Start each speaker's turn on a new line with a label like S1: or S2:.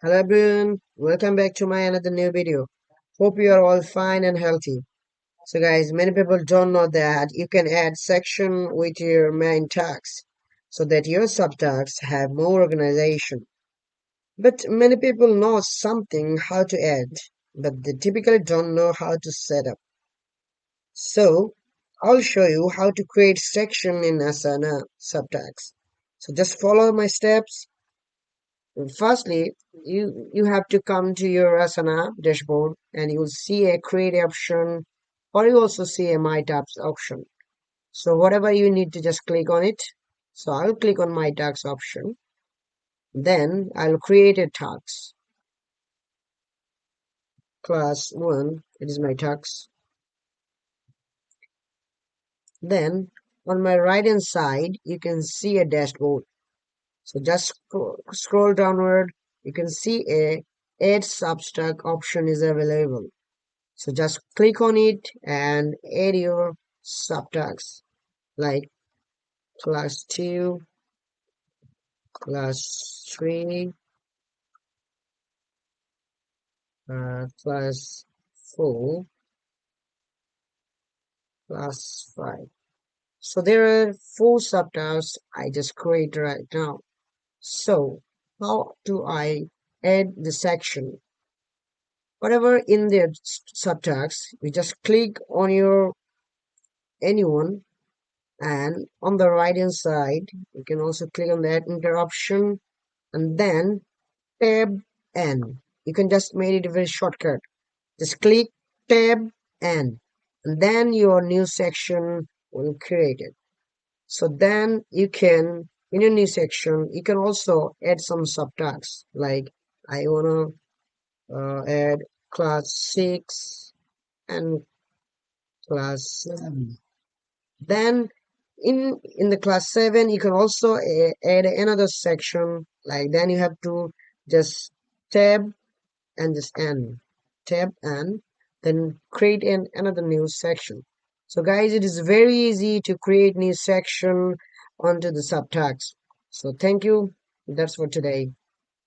S1: Hello everyone, welcome back to my another new video. Hope you are all fine and healthy. So guys, many people don't know that you can add section with your main tags so that your subtasks have more organization. But many people know something how to add, but they typically don't know how to set up. So I'll show you how to create section in Asana Subtasks. So just follow my steps. Firstly, you have to come to your Asana dashboard and you'll see a create option or you also see a my tabs option. So whatever you need to just click on it. So I'll click on my tags option. Then I'll create a tags. Class 1, it is my tags. Then on my right hand side, you can see a dashboard. So just scroll downward. You can see a add substack option is available. So just click on it and add your subtasks like class 2, class 3, class 4, class 5. So there are 4 subtasks I just create right now. So how do I add the section? Whatever in the subtasks, you just click on your anyone and on the right hand side, you can also click on that interruption and then tab N. You can just make it a very shortcut. Just click tab N and then your new section will create it. So then you can, in your new section, you can also add some subtasks like I wanna add class 6 and class 7. Then in the class 7 you can also add another section like then you have to just tab and just N. Tab N, then create another new section. So guys, it is very easy to create new section onto the subtags. So thank you. That's for today.